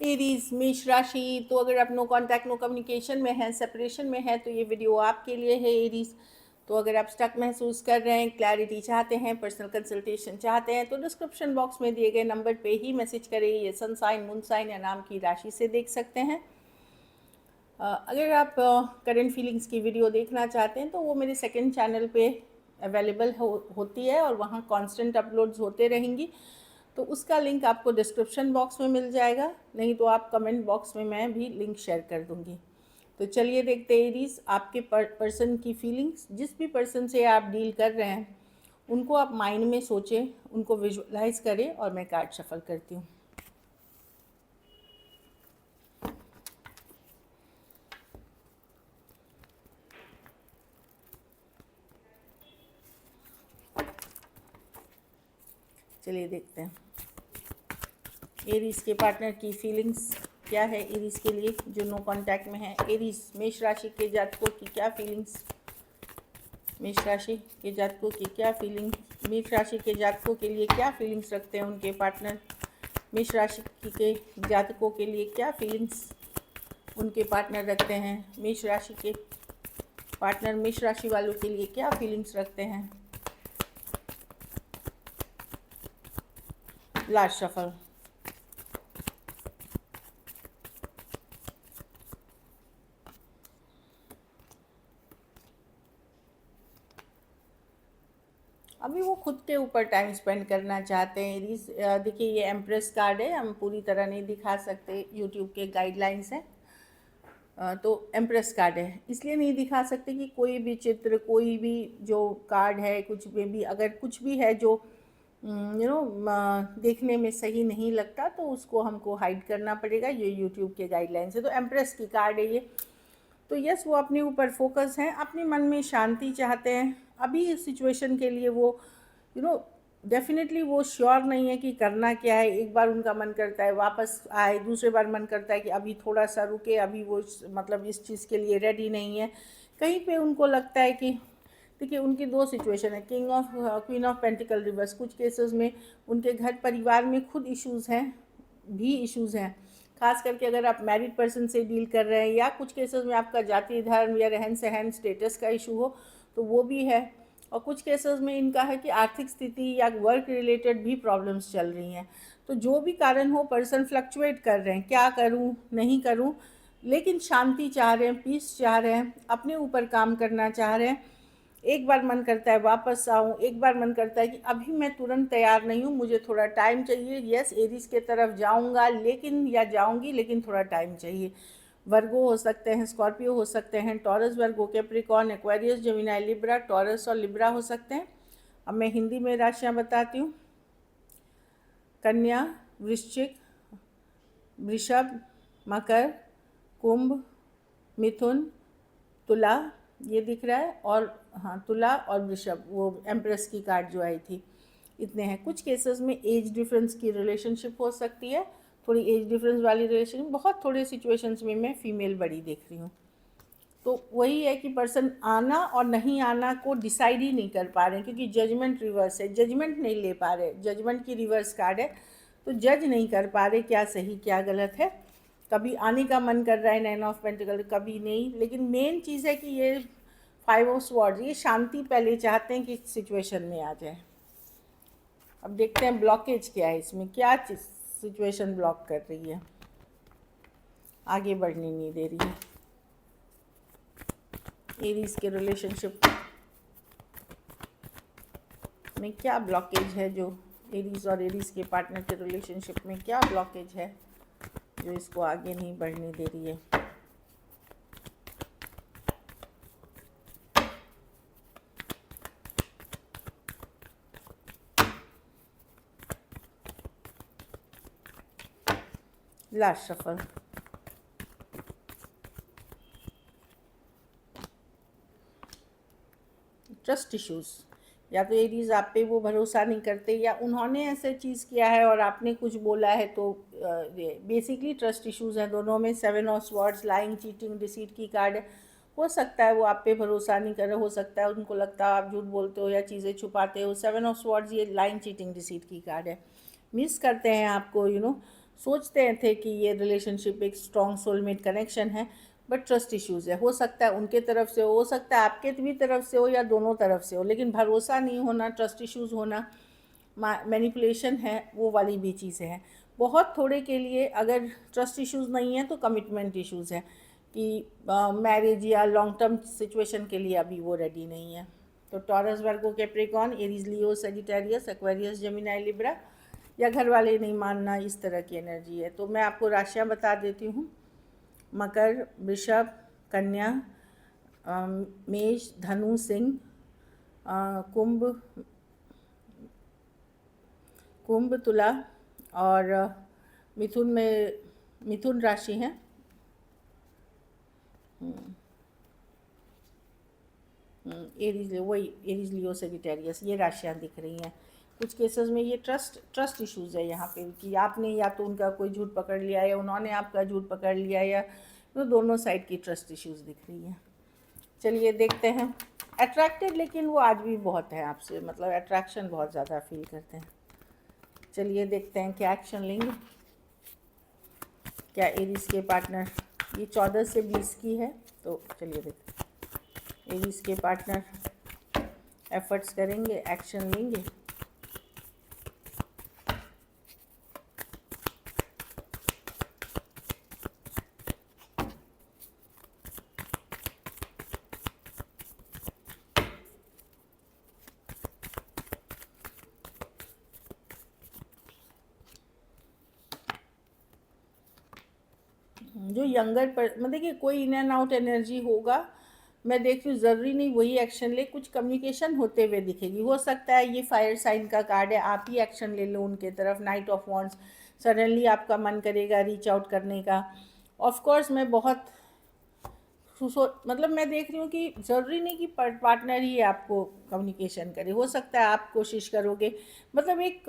Aries मेष राशि, तो अगर आप नो कांटेक्ट नो कम्युनिकेशन में हैं, सेपरेशन में है, तो ये वीडियो आपके लिए है एरीज। तो अगर आप स्टक महसूस कर रहे हैं, क्लैरिटी चाहते हैं, पर्सनल कंसल्टेशन चाहते हैं, तो डिस्क्रिप्शन बॉक्स में दिए गए नंबर पे ही मैसेज करें। ये सन साइन, मून साइन या नाम की राशि से देख सकते हैं। अगर आप करंट फीलिंग्स की वीडियो देखना चाहते हैं तो वो मेरे सेकंड चैनल पे अवेलेबल होती है और वहाँ कांस्टेंट अपलोड्स होते रहेंगी। तो उसका लिंक आपको डिस्क्रिप्शन बॉक्स में मिल जाएगा, नहीं तो आप कमेंट बॉक्स में मैं भी लिंक शेयर कर दूँगी। तो चलिए देखते हैं एरीज, आपके पर्सन की फीलिंग्स। जिस भी पर्सन से आप डील कर रहे हैं उनको आप माइंड में सोचें, उनको विजुअलाइज करें और मैं कार्ड शफल करती हूँ। चलिए देखते हैं एरीज के पार्टनर की फीलिंग्स क्या है एरीज के लिए जो नो कांटेक्ट में है। एरीज मेष राशि के जातकों की क्या फीलिंग्स, मेष राशि के जातकों की क्या फीलिंग, मेष राशि के जातकों के लिए क्या फीलिंग्स रखते हैं उनके पार्टनर, मेष राशि के जातकों के लिए क्या फीलिंग्स उनके पार्टनर रखते हैं, मेष राशि के पार्टनर मेष राशि वालों के लिए क्या फीलिंग्स रखते हैं। Last shuffle. अभी वो खुद के ऊपर टाइम स्पेंड करना चाहते हैं एरीज। देखिए ये एम्प्रेस कार्ड है, हम पूरी तरह नहीं दिखा सकते, यूट्यूब के गाइडलाइंस हैं। तो एम्प्रेस कार्ड है इसलिए नहीं दिखा सकते कि कोई भी चित्र, कोई भी जो कार्ड है, कुछ में भी अगर कुछ भी है जो देखने में सही नहीं लगता तो उसको हमको हाइड करना पड़ेगा। ये यूट्यूब के गाइडलाइंस है। तो एम्प्रेस की कार्ड है ये। तो यस, वो अपने ऊपर फोकस हैं, अपने मन में शांति चाहते हैं। अभी इस सिचुएशन के लिए वो डेफिनेटली वो श्योर नहीं है कि करना क्या है। एक बार उनका मन करता है वापस आए, दूसरे बार मन करता है कि अभी थोड़ा सा रुके, अभी वो मतलब इस चीज़ के लिए रेडी नहीं है। कहीं पे उनको लगता है कि देखिए उनकी दो सिचुएशन है, क्वीन ऑफ पेंटिकल रिवर्स। कुछ केसेस में उनके घर परिवार में खुद इश्यूज़ हैं, खास करके अगर आप मैरिड पर्सन से डील कर रहे हैं या कुछ केसेस में आपका जाति धर्म या रहन सहन स्टेटस का इशू हो तो वो भी है। और कुछ केसेस में इनका है कि आर्थिक स्थिति या वर्क रिलेटेड भी प्रॉब्लम्स चल रही हैं। तो जो भी कारण हो, पर्सन फ्लक्चुएट कर रहे हैं, क्या करूं नहीं करूं, लेकिन शांति चाह रहे हैं, पीस चाह रहे हैं, अपने ऊपर काम करना चाह रहे हैं। एक बार मन करता है वापस आऊँ, एक बार मन करता है कि अभी मैं तुरंत तैयार नहीं हूँ, मुझे थोड़ा टाइम चाहिए। यस, एरीज के तरफ जाऊँगा लेकिन या जाऊँगी लेकिन थोड़ा टाइम चाहिए। वर्गो हो सकते हैं, स्कॉर्पियो हो सकते हैं, Taurus, Virgo, Capricorn, Aquarius, Gemini, Libra, Taurus और लिब्रा हो सकते हैं। अब मैं हिंदी में राशियाँ बताती हूँ। कन्या, वृश्चिक, वृषभ, मकर, कुंभ, मिथुन, तुला ये दिख रहा है, और हाँ तुला और वृषभ, वो एम्प्रेस की कार्ड जो आई थी। इतने हैं। कुछ केसेस में एज डिफरेंस की रिलेशनशिप हो सकती है, थोड़ी एज डिफरेंस वाली रिलेशन, बहुत थोड़े सिचुएशंस में मैं फीमेल बड़ी देख रही हूँ। तो वही है कि पर्सन आना और नहीं आना को डिसाइड ही नहीं कर पा रहे हैं, क्योंकि जजमेंट रिवर्स है, जजमेंट नहीं ले पा रहे, जजमेंट की रिवर्स कार्ड है। तो जज नहीं कर पा रहे क्या सही क्या गलत है। कभी आने का मन कर रहा है नाइन ऑफ पेंटिकल, कभी नहीं। लेकिन मेन चीज़ है कि ये फाइव ऑफ स्वॉर्ड्स, ये शांति पहले चाहते हैं कि सिचुएशन में आ जाए। अब देखते हैं ब्लॉकेज क्या है इसमें, क्या सिचुएशन ब्लॉक कर रही है, आगे बढ़ने नहीं दे रही है एरीज के रिलेशनशिप में। क्या ब्लॉकेज है जो एरीज और एरीज के पार्टनर के रिलेशनशिप में, क्या ब्लॉकेज है जो इसको आगे नहीं बढ़ने दे रही है। Last shuffle. ट्रस्ट इश्यूज, या तो एरीज आप पे वो भरोसा नहीं करते, या उन्होंने ऐसे चीज़ किया है और आपने कुछ बोला है, तो बेसिकली ट्रस्ट इश्यूज हैं दोनों में। Seven of swords, lying, cheating, deceit की कार्ड है। हो सकता है वो आप पे भरोसा नहीं कर रहे, हो सकता है उनको लगता है आप झूठ बोलते हो या चीज़ें छुपाते हो। सेवन ऑफ स्वॉर्ड्स ये लाइंग, चीटिंग, डिसीट की कार्ड है। मिस करते हैं आपको, सोचते थे कि ये रिलेशनशिप एक स्ट्रॉन्ग सोलमेट कनेक्शन है, बट ट्रस्ट इश्यूज़ है। हो सकता है उनके तरफ से हो सकता है आपके भी तरफ से हो या दोनों तरफ से हो, लेकिन भरोसा नहीं होना, ट्रस्ट इश्यूज़ होना, मैनिपुलेशन है, वो वाली भी चीज़ें हैं। बहुत थोड़े के लिए अगर ट्रस्ट इश्यूज़ नहीं है तो कमिटमेंट इश्यूज़ है कि मैरिज या लॉन्ग टर्म सिचुएशन के लिए अभी वो रेडी नहीं है। तो टॉरस, वर्गो, कैप्रिकॉर्न, एरीज, लियो, सजिटेरियस, एक्वेरियस, जेमिनी, लिब्रा, या घर वाले नहीं मानना, इस तरह की एनर्जी है। तो मैं आपको राशियाँ बता देती हूँ। मकर, वृषभ, कन्या, मेष, धनु, सिंह, कुंभ, तुला और मिथुन में, मिथुन राशि है। एरीज, वही एरीज, लियो, सेजिटेरियस, ये राशियाँ दिख रही हैं। कुछ केसेस में ये ट्रस्ट इश्यूज़ है यहाँ पे कि आपने या तो उनका कोई झूठ पकड़ लिया या उन्होंने आपका झूठ पकड़ लिया, या तो दोनों साइड की ट्रस्ट इश्यूज़ दिख रही हैं। चलिए देखते हैं। अट्रैक्टेड लेकिन वो आज भी बहुत है आपसे, मतलब अट्रैक्शन बहुत ज़्यादा फील करते हैं। चलिए देखते हैं क्या एक्शन लेंगे। क्या एरीज के पार्टनर, ये 14 से 20 की है, तो चलिए देखते हैं एरीज के पार्टनर एफर्ट्स करेंगे, एक्शन लेंगे। जो यंगर पर मतलब देखिए कोई इन एंड आउट एनर्जी होगा, मैं देख रही हूँ, ज़रूरी नहीं वही एक्शन ले, कुछ कम्युनिकेशन होते हुए दिखेगी। हो सकता है ये फायर साइन का कार्ड है, आप ही एक्शन ले लो उनके तरफ। नाइट ऑफ वॉन्ड्स, सडनली आपका मन करेगा रीच आउट करने का। ऑफ कोर्स मैं बहुत मतलब मैं देख रही हूँ कि ज़रूरी नहीं कि पार्टनर ही आपको कम्युनिकेशन करे, हो सकता है आप कोशिश करोगे, मतलब एक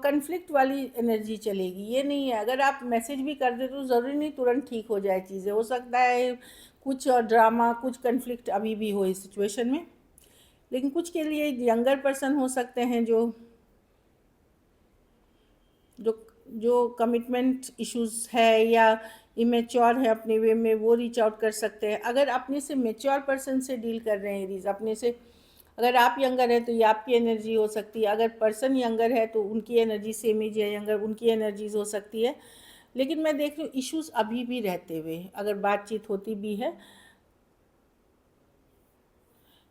कन्फ्लिक्ट वाली एनर्जी चलेगी। ये नहीं है अगर आप मैसेज भी कर दे तो ज़रूरी नहीं तुरंत ठीक हो जाए चीज़ें, हो सकता है कुछ ड्रामा, कुछ कन्फ्लिक्ट अभी भी हो इस सिचुएशन में। लेकिन कुछ के लिए यंगर पर्सन हो सकते हैं जो जो जो कमिटमेंट इश्यूज है या इमेच्योर है अपने वे में, वो रीच आउट कर सकते हैं। अगर अपने से मेच्योर पर्सन से डील कर रहे हैं एरीज, अपने से अगर आप यंगर हैं तो ये आपकी एनर्जी हो सकती है, अगर पर्सन यंगर है तो उनकी एनर्जी सेम एज है यंगर, उनकी एनर्जीज हो सकती है। लेकिन मैं देख रही हूँ इश्यूज अभी भी रहते हुए, अगर बातचीत होती भी है।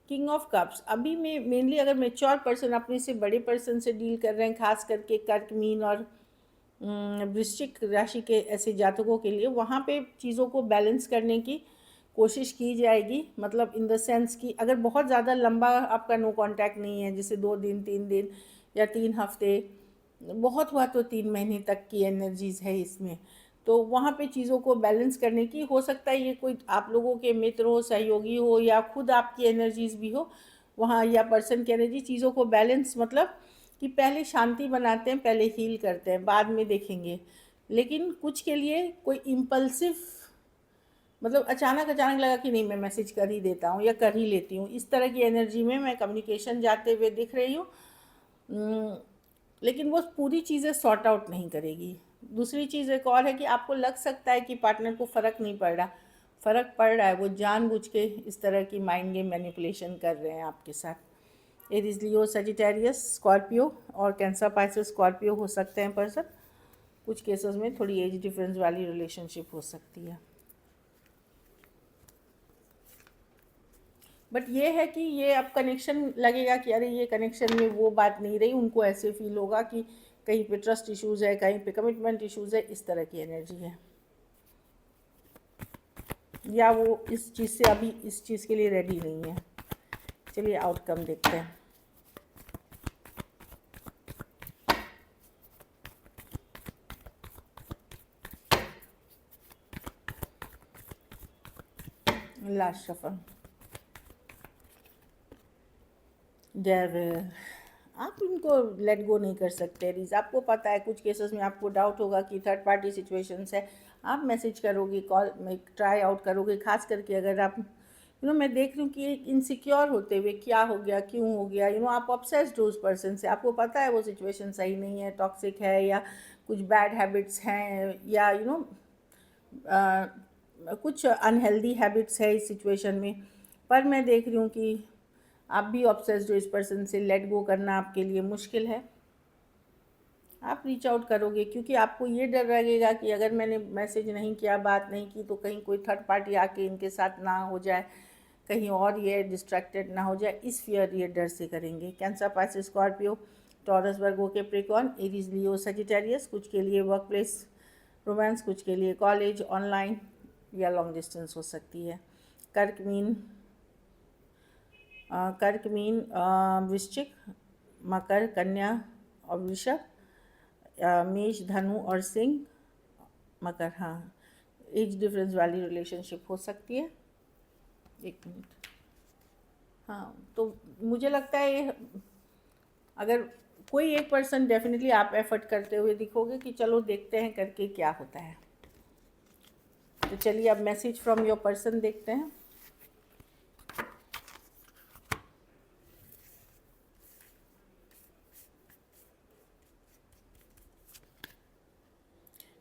किंग ऑफ कप्स, अभी में मेनली अगर मेच्योर पर्सन अपने से बड़े पर्सन से डील कर रहे हैं, खास करके कर्क, मीन और वृश्चिक राशि के ऐसे जातकों के लिए, वहाँ पे चीज़ों को बैलेंस करने की कोशिश की जाएगी। मतलब इन द सेंस कि अगर बहुत ज़्यादा लंबा आपका नो कांटेक्ट नहीं है, जैसे 2 दिन 3 दिन या 3 हफ्ते, बहुत हुआ तो 3 महीने तक की एनर्जीज़ है इसमें, तो वहाँ पे चीज़ों को बैलेंस करने की, हो सकता है ये कोई आप लोगों के मित्र हो, सहयोगी हो, या खुद आपकी एनर्जीज़ भी हो वहाँ, या पर्सन की एनर्जी, चीज़ों को बैलेंस मतलब कि पहले शांति बनाते हैं, पहले हील करते हैं, बाद में देखेंगे। लेकिन कुछ के लिए कोई इम्पल्सिव, मतलब अचानक अचानक लगा कि नहीं मैं मैसेज कर ही देता हूँ या कर ही लेती हूँ, इस तरह की एनर्जी में मैं कम्युनिकेशन जाते हुए दिख रही हूँ। लेकिन वो पूरी चीज़ें सॉर्ट आउट नहीं करेगी। दूसरी चीज़ एक और है कि आपको लग सकता है कि पार्टनर को फ़र्क नहीं पड़ रहा, फ़र्क पड़ रहा है, वो जानबूझ के इस तरह की माइंड गेम मैनिपुलेशन कर रहे हैं आपके साथ। एरीज, लियो, सजिटेरियस, स्कॉर्पियो और कैंसर, पाइसेस, स्कॉर्पियो हो सकते हैं पर्सन। कुछ केसेस में थोड़ी एज डिफरेंस वाली रिलेशनशिप हो सकती है। बट ये है कि ये अब कनेक्शन लगेगा कि अरे ये कनेक्शन में वो बात नहीं रही, उनको ऐसे फील होगा कि कहीं पे ट्रस्ट इश्यूज़ है, कहीं पे कमिटमेंट इश्यूज़ है, इस तरह की एनर्जी है। या वो इस चीज़ से अभी इस चीज़ के लिए रेडी नहीं है। चलिए आउटकम देखते हैं। Last shuffle, devil. आप इनको लेट गो नहीं कर सकते रीज, आपको पता है कुछ केसेस में आपको डाउट होगा कि थर्ड पार्टी सिचुएशंस है, आप मैसेज करोगे, कॉल में ट्राई आउट करोगे, खास करके अगर आप मैं देख रही हूँ कि एक इनसिक्योर होते हुए क्या हो गया, क्यों हो गया, आप ऑब्सेस्ड हो उस पर्सन से, आपको पता है वो सिचुएशन सही नहीं है, टॉक्सिक है या कुछ बैड हैबिट्स हैं या कुछ अनहेल्दी हैबिट्स है इस सिचुएशन में, पर मैं देख रही हूँ कि आप भी ऑब्सेस्ड हो इस पर्सन से, लेट गो करना आपके लिए मुश्किल है। आप रीच आउट करोगे क्योंकि आपको ये डर लगेगा कि अगर मैंने मैसेज नहीं किया, बात नहीं की, तो कहीं कोई थर्ड पार्टी आके इनके साथ ना हो जाए, कहीं और ये डिस्ट्रैक्टेड ना हो जाए, इस फियर, ये डर से करेंगे। Cancer, Pisces, Scorpio, taurus, Virgo, Capricorn, Aries, लियो, सजिटेरियस, कुछ के लिए वर्क प्लेस रोमांस, कुछ के लिए कॉलेज, ऑनलाइन या लॉन्ग डिस्टेंस हो सकती है। कर्क मीन वृश्चिक, मकर, कन्या और वृषभ, मेष, धनु और सिंह, मकर। हाँ, एज डिफरेंस वाली रिलेशनशिप हो सकती है। एक मिनट। हाँ, तो मुझे लगता है ये, अगर कोई एक पर्सन डेफिनेटली आप एफर्ट करते हुए दिखोगे कि चलो देखते हैं करके क्या होता है। तो चलिए अब मैसेज फ्रॉम योर पर्सन देखते हैं।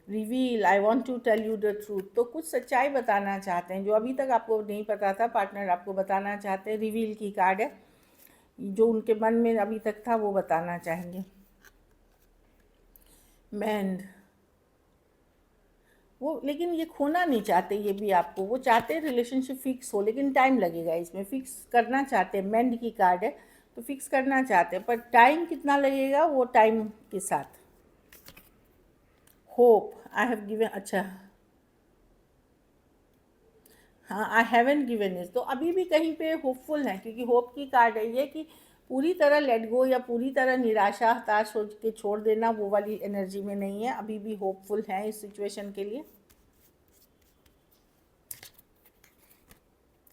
Reveal, I want to tell you the truth. तो कुछ सच्चाई बताना चाहते हैं जो अभी तक आपको नहीं पता था, पार्टनर आपको बताना चाहते हैं। रिवील की कार्ड है, जो उनके मन में अभी तक था वो बताना चाहेंगे। मैंड, वो लेकिन ये खोना नहीं चाहते, ये भी आपको, वो चाहते हैं रिलेशनशिप फिक्स हो, लेकिन टाइम लगेगा इसमें। फिक्स करना चाहते हैं, मैंड की कार्ड है, तो फिक्स करना चाहते हैं, पर टाइम कितना लगेगा वो टाइम के साथ। होप, आई हैव गिवन, अच्छा हाँ, आई हैवन गिवन इज, तो अभी भी कहीं पे होपफुल हैं, क्योंकि होप की कार्ड है ये कि पूरी तरह लेट गो या पूरी तरह निराशा, हताश हो के छोड़ देना, वो वाली एनर्जी में नहीं है, अभी भी होपफुल हैं इस सिचुएशन के लिए।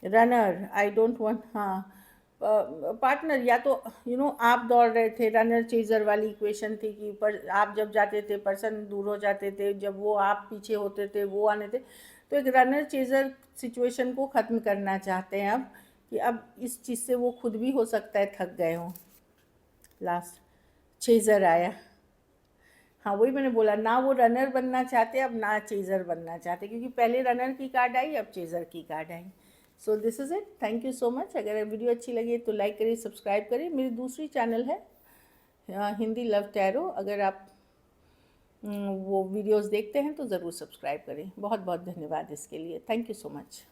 रनर, आई डोंट वांट, हाँ पार्टनर, या तो आप दौड़ रहे थे, रनर चेजर वाली इक्वेशन थी कि पर आप जब जाते थे पर्सन दूर हो जाते थे, जब वो आप पीछे होते थे वो आने थे, तो एक रनर चेजर सिचुएशन को ख़त्म करना चाहते हैं अब, कि अब इस चीज़ से वो खुद भी हो सकता है थक गए हों। लास्ट चेजर आया, हाँ वही मैंने बोला ना, वो रनर बनना चाहते अब ना चेजर बनना चाहते, क्योंकि पहले रनर की कार्ड आई, अब चेजर की card I. So this is it, thank you so much. अगर वीडियो अच्छी लगी तो लाइक करिए, सब्सक्राइब करिए। मेरी दूसरी चैनल है हिंदी लव टैरो, अगर आप वो वीडियोस देखते हैं तो ज़रूर सब्सक्राइब करें। बहुत बहुत धन्यवाद इसके लिए, थैंक यू सो मच।